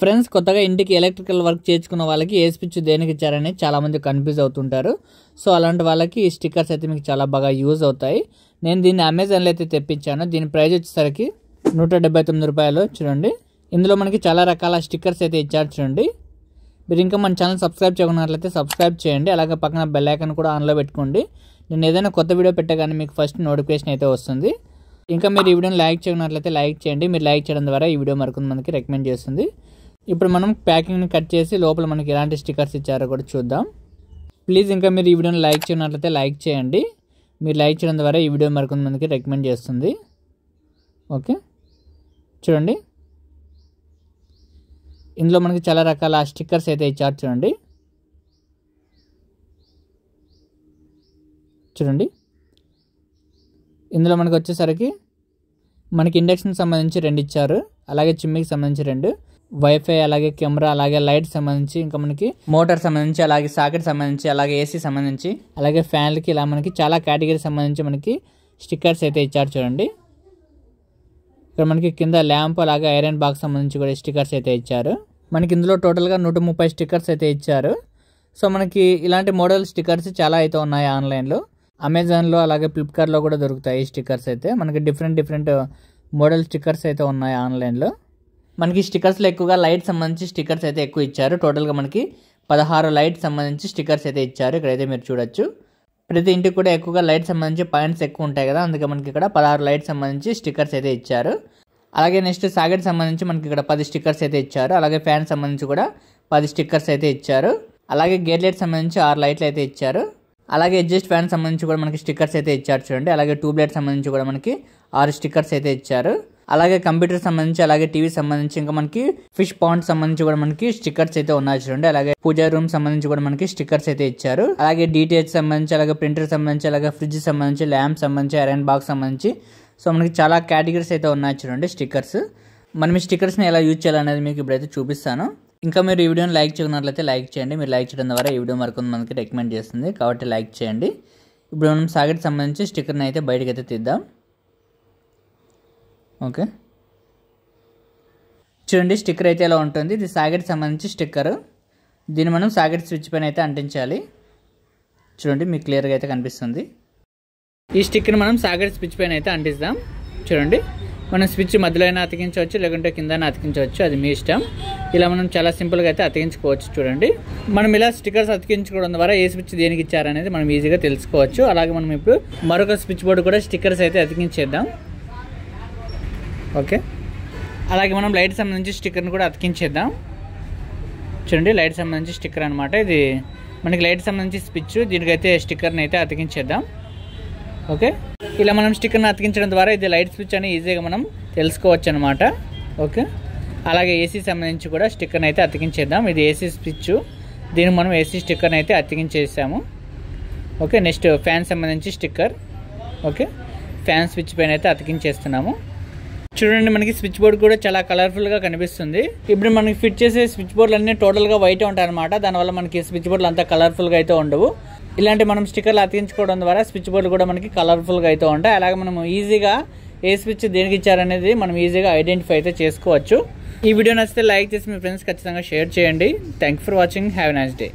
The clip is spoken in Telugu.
ఫ్రెండ్స్, కొత్తగా ఇంటికి ఎలక్ట్రికల్ వర్క్ చేయించుకున్న వాళ్ళకి ఏ స్విచ్ దేనికి ఇచ్చారని చాలామంది కన్ఫ్యూజ్ అవుతుంటారు. సో అలాంటి వాళ్ళకి ఈ స్టిక్కర్స్ అయితే మీకు చాలా బాగా యూజ్ అవుతాయి. నేను దీన్ని అమెజాన్లో అయితే తెప్పించాను. దీని ప్రైస్ వచ్చేసరికి 179 రూపాయలు. చూడండి, ఇందులో మనకి చాలా రకాల స్టిక్కర్స్ అయితే ఇచ్చారు. చూడండి, మీరు ఇంకా మన ఛానల్ సబ్స్క్రైబ్ చేయకున్నట్లయితే సబ్స్క్రైబ్ చేయండి. అలాగే పక్కన బెల్ ఐకాన్ కూడా ఆన్లో పెట్టుకోండి. నేను ఏదైనా కొత్త వీడియో పెట్టగానే మీకు ఫస్ట్ నోటిఫికేషన్ అయితే వస్తుంది. ఇంకా మీరు ఈ వీడియోని లైక్ చేయకున్నట్లయితే లైక్ చేయండి. మీరు లైక్ చేయడం ద్వారా ఈ వీడియో మరికొంతమందికి రికమెండ్ చేస్తుంది. ఇప్పుడు మనం ప్యాకింగ్ని కట్ చేసి లోపల మనకి ఎలాంటి స్టిక్కర్స్ ఇచ్చారో కూడా చూద్దాం. ప్లీజ్ ఇంకా మీరు ఈ వీడియోని లైక్ చేయనట్లయితే లైక్ చేయండి. మీరు లైక్ చేయడం ద్వారా ఈ వీడియో మరికొంతమందికి రికమెండ్ చేస్తుంది. ఓకే, చూడండి, ఇందులో మనకి చాలా రకాల స్టిక్కర్స్ అయితే ఇచ్చారు. చూడండి, ఇందులో మనకి వచ్చేసరికి మనకి ఇండక్షన్కి సంబంధించి 2 ఇచ్చారు. అలాగే చిమ్మికి సంబంధించి 2, వైఫై, అలాగే కెమెరా, అలాగే లైట్ సంబంధించి, ఇంకా మనకి మోటార్ సంబంధించి, అలాగే సాకెట్ సంబంధించి, అలాగే ఏసీ సంబంధించి, అలాగే ఫ్యాన్లకి, ఇలా మనకి చాలా కేటగిరీ సంబంధించి మనకి స్టిక్కర్స్ అయితే ఇచ్చారు. చూడండి, ఇక్కడ మనకి కింద ల్యాంప్, అలాగే ఐరన్ బాక్స్ సంబంధించి కూడా స్టిక్కర్స్ అయితే ఇచ్చారు. మనకి ఇందులో టోటల్గా 130 స్టిక్కర్స్ అయితే ఇచ్చారు. సో మనకి ఇలాంటి మోడల్ స్టిక్కర్స్ చాలా అయితే ఉన్నాయి ఆన్లైన్లో, అమెజాన్లో, అలాగే ఫ్లిప్కార్ట్లో కూడా దొరుకుతాయి ఈ స్టిక్కర్స్ అయితే. మనకి డిఫరెంట్ మోడల్ స్టిక్కర్స్ అయితే ఉన్నాయి ఆన్లైన్లో. మనకి స్టిక్కర్స్లో ఎక్కువగా లైట్ సంబంధించి స్టిక్కర్స్ అయితే ఎక్కువ ఇచ్చారు. టోటల్గా మనకి 16 లైట్ సంబంధించి స్టిక్కర్స్ అయితే ఇచ్చారు. ఇక్కడైతే మీరు చూడొచ్చు. ప్రతి ఇంటికి కూడా ఎక్కువగా లైట్ సంబంధించి పాయింట్స్ ఎక్కువ ఉంటాయి కదా, అందుకే మనకి ఇక్కడ 16 లైట్ సంబంధించి స్టిక్కర్స్ అయితే ఇచ్చారు. అలాగే నెక్స్ట్ సాకెట్ సంబంధించి మనకి ఇక్కడ 10 స్టిక్కర్స్ అయితే ఇచ్చారు. అలాగే ఫ్యాన్ సంబంధించి కూడా 10 స్టిక్కర్స్ అయితే ఇచ్చారు. అలాగే గేట్ లైట్ సంబంధించి 6 లైట్లు అయితే ఇచ్చారు. అలాగే అడ్జస్ట్ ఫ్యాన్ సంబంధించి కూడా మనకి స్టిక్కర్స్ అయితే ఇచ్చారు. చూడండి, అలాగే ట్యూబ్ లైట్ సంబంధించి కూడా మనకి 6 స్టిక్కర్స్ అయితే ఇచ్చారు. అలాగే కంప్యూటర్ సంబంధించి, అలాగే టీవీ సంబంధించి, ఇంకా మనకి ఫిష్ పాండ్ సంబంధించి కూడా మనకి స్టిక్కర్స్ అయితే ఉన్నాయి. చూడండి, అలాగే పూజా రూమ్ సంబంధించి కూడా మనకి స్టిక్కర్స్ అయితే ఇచ్చారు. అలాగే డిటిహెచ్ సంబంధించి, అలాగే ప్రింటర్ సంబంధించి, అలాగే ఫ్రిడ్జ్ సంబంధించి, ల్యాంప్ సంబంధించి, ఐరన్ బాక్స్ సంబంధించి, సో మనకి చాలా కేటగిరీస్ అయితే ఉన్నాయి. చూడండి స్టిక్కర్స్. మనం ఈ స్టిక్కర్స్ని ఎలా యూజ్ చేయాలనేది మీకు ఇప్పుడైతే చూపిస్తాను. ఇంకా మీరు ఈ వీడియోని లైక్ చేయకున్నట్లయితే లైక్ చేయండి. మీరు లైక్ చేయడం ద్వారా ఈ వీడియో మరికొంతమందికి రికమెండ్ చేస్తుంది, కాబట్టి లైక్ చేయండి. ఇప్పుడు మనం సాకెట్ సంబంధించి స్టిక్కర్ని అయితే బయటకు అయితే తీద్దాం. ఓకే, చూడండి, స్టిక్కర్ అయితే ఎలా ఉంటుంది. ఇది సాకెట్ సంబంధించి స్టిక్కర్. దీన్ని మనం సాకెట్ స్విచ్ పైన అయితే అంటించాలి. చూడండి, మీకు క్లియర్గా అయితే కనిపిస్తుంది. ఈ స్టిక్కర్ని మనం సాకెట్ స్విచ్ పైన అయితే అంటిస్తాం. చూడండి, మనం స్విచ్ మధ్యలో అయినా అతికించవచ్చు, లేకుంటే కిందైనా అతికించవచ్చు, అది మీ ఇష్టం. ఇలా మనం చాలా సింపుల్గా అయితే అతికించుకోవచ్చు. చూడండి, మనం ఇలా స్టిక్కర్స్ అతికించుకోవడం ద్వారా ఏ స్విచ్ దేనికి ఇచ్చారనేది మనం ఈజీగా తెలుసుకోవచ్చు. అలాగే మనం ఇప్పుడు మరొక స్విచ్ బోర్డు కూడా స్టిక్కర్స్ అయితే అతికించేద్దాం. ఓకే, అలాగే మనం లైట్ సంబంధించి స్టిక్కర్ని కూడా అతికించేద్దాం. చూడండి, లైట్ సంబంధించి స్టిక్కర్ అనమాట ఇది. మనకి లైట్ సంబంధించి స్విచ్, దీనికైతే స్టిక్కర్ని అయితే అతికించేద్దాం. ఓకే, ఇలా మనం స్టిక్కర్ని అతికించడం ద్వారా ఇది లైట్ స్విచ్ అని ఈజీగా మనం తెలుసుకోవచ్చు అనమాట. ఓకే, అలాగే ఏసీ సంబంధించి కూడా స్టిక్కర్ని అయితే అతికించేద్దాం. ఇది ఏసీ స్విచ్, దీనికి మనం ఏసీ స్టిక్కర్ని అయితే అతికించేసాము. ఓకే, నెక్స్ట్ ఫ్యాన్ సంబంధించి స్టిక్కర్. ఓకే, ఫ్యాన్ స్విచ్ పైన అయితే అతికించేస్తున్నాము. చూడండి, మనకి స్విచ్ బోర్డ్ కూడా చాలా కలర్ఫుల్గా కనిపిస్తుంది. ఇప్పుడు మనకి ఫిట్ చేసే స్విచ్ బోర్డులు అన్నీ టోటల్గా వైట్ ఉంటాయి అనమాట. దానివల్ల మనకి స్విచ్ బోర్డులు అంతా కలర్ఫుల్గా అయితే ఉండవు. ఇలాంటి మనం స్టిక్కర్లు అతికించుకోవడం ద్వారా స్విచ్ బోర్డులు కూడా మనకి కలర్ఫుల్గా అయితే ఉంటాయి. అలాగే మనం ఈజీగా ఏ స్విచ్ దేనికి ఇచ్చారనేది మనం ఈజీగా ఐడెంటిఫై అయితే చేసుకోవచ్చు. ఈ వీడియో నచ్చితే లైక్ చేసి మీ ఫ్రెండ్స్ ఖచ్చితంగా షేర్ చేయండి. Thank for watching. Have a nice day.